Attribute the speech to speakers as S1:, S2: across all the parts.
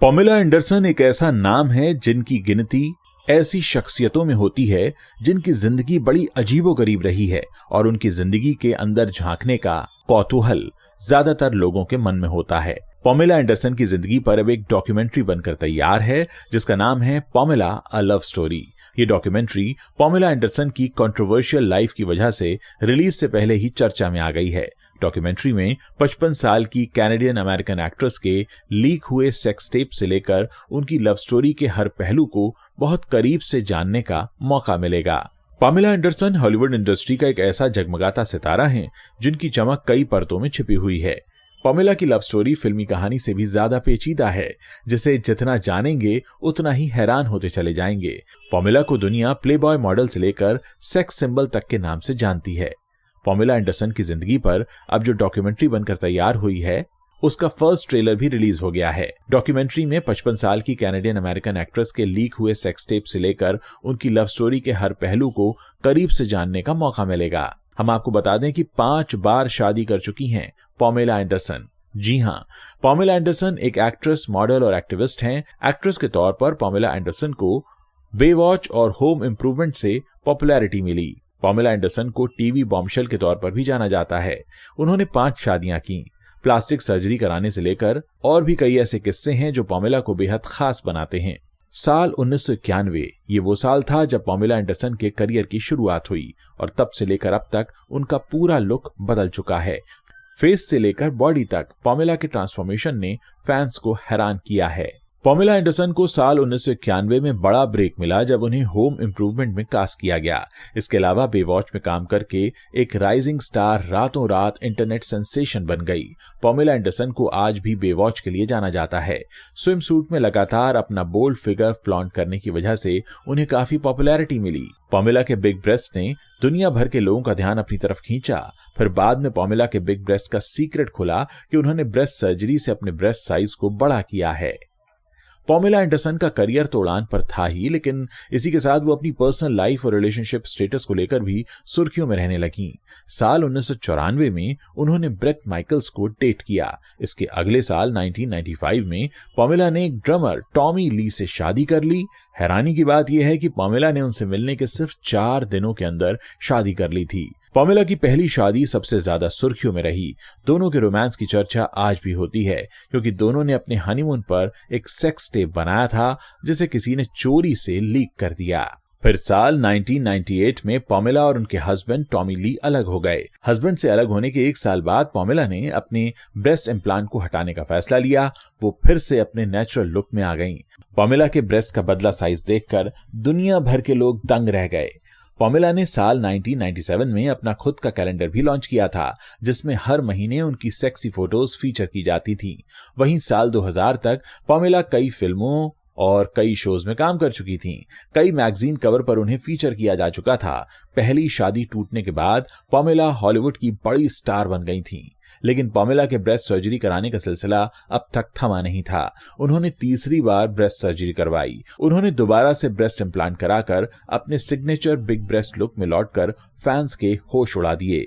S1: Pamela Anderson एक ऐसा नाम है जिनकी गिनती ऐसी शख्सियतों में होती है जिनकी जिंदगी बड़ी अजीबोगरीब रही है और उनकी जिंदगी के अंदर झांकने का कौतूहल ज्यादातर लोगों के मन में होता है। पामेला एंडरसन की जिंदगी पर अब एक डॉक्यूमेंट्री बनकर तैयार है जिसका नाम है पामेला अ लव स्टोरी। ये डॉक्यूमेंट्री पामेला एंडरसन की कंट्रोवर्शियल लाइफ की वजह से रिलीज से पहले ही चर्चा में आ गई है। डॉक्यूमेंट्री में 55 साल की कैनेडियन अमेरिकन एक्ट्रेस के लीक हुए सेक्स टेप से लेकर उनकी लव स्टोरी के हर पहलू को बहुत करीब से जानने का मौका मिलेगा। पामेला एंडरसन हॉलीवुड इंडस्ट्री का एक ऐसा जगमगाता सितारा है जिनकी चमक कई परतों में छिपी हुई है। पामेला की लव स्टोरी फिल्मी कहानी से भी ज्यादा पेचीदा है, जिसे जितना जानेंगे उतना ही हैरान होते चले जाएंगे। पामेला को दुनिया प्लेबॉय मॉडल से लेकर सेक्स सिंबल तक के नाम से जानती है। पामेला एंडरसन की जिंदगी पर अब जो डॉक्यूमेंट्री बनकर तैयार हुई है उसका फर्स्ट ट्रेलर भी रिलीज हो गया है। डॉक्यूमेंट्री में 55 साल की कैनेडियन अमेरिकन एक्ट्रेस के लीक हुए सेक्स टेप से लेकर उनकी लव स्टोरी के हर पहलू को करीब से जानने का मौका मिलेगा। हम आपको बता दें कि 5 बार शादी कर चुकी हैं पामेला एंडरसन। जी हां, पामेला एंडरसन एक एक्ट्रेस, मॉडल और एक्टिविस्ट हैं। एक्ट्रेस के तौर पर पामेला एंडरसन को बेवॉच और होम इम्प्रूवमेंट से पॉपुलैरिटी मिली। पामेला एंडरसन को टीवी बॉम्बशेल के तौर पर भी जाना जाता है। उन्होंने 5 शादियां की। प्लास्टिक सर्जरी कराने से लेकर और भी कई ऐसे किस्से हैं जो पामेला को बेहद खास बनाते हैं। साल 1991 ये वो साल था जब पामेला एंडरसन के करियर की शुरुआत हुई और तब से लेकर अब तक उनका पूरा लुक बदल चुका है। फेस से लेकर बॉडी तक पामेला के ट्रांसफॉर्मेशन ने फैंस को हैरान किया है। पामेला एंडरसन को साल 1991 में बड़ा ब्रेक मिला जब उन्हें होम इम्प्रूवमेंट में कास्ट किया गया। इसके अलावा बेवॉच में काम करके एक राइजिंग स्टार रातों रात इंटरनेट सेंसेशन बन गई। पामेला एंडरसन को आज भी बेवॉच के लिए जाना जाता है। स्विम सूट में लगातार अपना बोल्ड फिगर फ्लॉन्ट करने की वजह से उन्हें काफी पॉपुलैरिटी मिली। पामेला के बिग ब्रेस्ट ने दुनिया भर के लोगों का ध्यान अपनी तरफ खींचा। फिर बाद में पामेला के बिग ब्रेस्ट का सीक्रेट खुला कि उन्होंने ब्रेस्ट सर्जरी से अपने ब्रेस्ट साइज को बड़ा किया है। पामेला एंडरसन का करियर तो उड़ान पर था ही, लेकिन इसी के साथ वो अपनी पर्सनल लाइफ और रिलेशनशिप स्टेटस को लेकर भी सुर्खियों में रहने लगी। साल 1994 में उन्होंने ब्रेट माइकल्स को डेट किया। इसके अगले साल 1995 में पामेला ने एक ड्रमर टॉमी ली से शादी कर ली। हैरानी की बात यह है कि पामेला ने उनसे मिलने के सिर्फ 4 दिनों के अंदर शादी कर ली थी। पामेला की पहली शादी सबसे ज्यादा सुर्खियों में रही। दोनों के रोमांस की चर्चा आज भी होती है क्योंकि दोनों ने अपने हनीमून पर एक सेक्स टेप बनाया था जिसे किसी ने चोरी से लीक कर दिया। फिर साल 1998 में पामेला और उनके हस्बैंड टॉमी ली अलग हो गए। हस्बैंड से अलग होने के 1 साल बाद पामेला ने अपने ब्रेस्ट इम्प्लांट को हटाने का फैसला लिया। वो फिर से अपने नेचुरल लुक में आ गईं। पामेला के ब्रेस्ट का बदला साइज देखकर दुनिया भर के लोग दंग रह गए। पामेला ने साल 1997 में अपना खुद का कैलेंडर भी लॉन्च किया था जिसमें हर महीने उनकी सेक्सी फोटोज फीचर की जाती थी। वहीं साल 2000 तक पामेला कई फिल्मों और कई शोज में काम कर चुकी थीं। कई मैगजीन कवर पर उन्हें फीचर किया जा चुका था। पहली शादी टूटने के बाद पामेला हॉलीवुड की बड़ी स्टार बन गई थीं। लेकिन पामेला के ब्रेस्ट सर्जरी कराने का सिलसिला अब तक थमा नहीं था। उन्होंने तीसरी बार ब्रेस्ट सर्जरी करवाई। उन्होंने दोबारा से ब्रेस्ट इम्प्लांट कराकर अपने सिग्नेचर बिग ब्रेस्ट लुक में लौटकर फैंस के होश उड़ा दिए।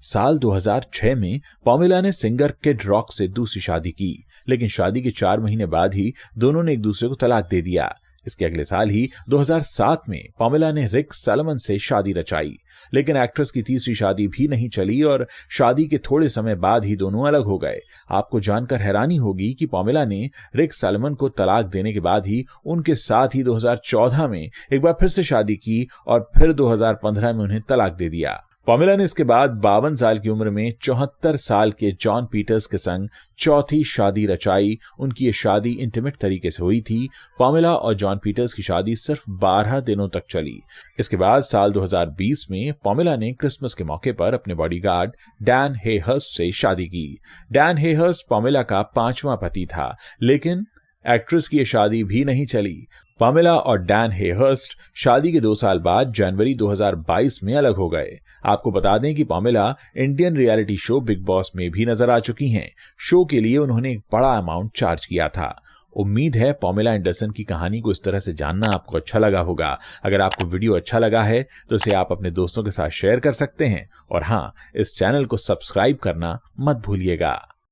S1: साल 2006 में पामेला ने सिंगर किड रॉक से दूसरी शादी की, लेकिन शादी के 4 महीने बाद ही दोनों ने एक दूसरे को तलाक दे दिया। इसके अगले साल ही 2007 में पामेला ने रिक सैलोमन से शादी रचाई, लेकिन एक्ट्रेस की तीसरी शादी भी नहीं चली और शादी के थोड़े समय बाद ही दोनों अलग हो गए। आपको जानकर हैरानी होगी कि पामेला ने रिक सैलोमन को तलाक देने के बाद ही उनके साथ ही 2014 में एक बार फिर से शादी की और फिर 2015 में उन्हें तलाक दे दिया। पामेला ने इसके बाद 52 साल की उम्र में 74 साल के जॉन पीटर्स के संग चौथी शादी रचाई। उनकी ये शादी इंटीमेट तरीके से हुई थी। पामेला और जॉन पीटर्स की शादी सिर्फ 12 दिनों तक चली। इसके बाद साल 2020 में पामेला ने क्रिसमस के मौके पर अपने बॉडीगार्ड डैन हेहर्स्ट से शादी की। डैन हेहर्स्ट पामेला का 5वां पति था, लेकिन एक्ट्रेस की यह शादी भी नहीं चली। पामेला और डैन हेहर्स्ट शादी के 2 साल बाद जनवरी 2022 में अलग हो गए। आपको बता दें कि Pamela Indian reality show big boss में भी नजर आ चुकी हैं। शो के लिए उन्होंने एक बड़ा अमाउंट चार्ज किया था। उम्मीद है पामेला एंडरसन की कहानी को इस तरह से जानना आपको अच्छा लगा होगा। अगर आपको वीडियो अच्छा लगा है तो इसे आप अपने दोस्तों के साथ शेयर कर सकते हैं और हाँ, इस चैनल को सब्सक्राइब करना मत भूलिएगा।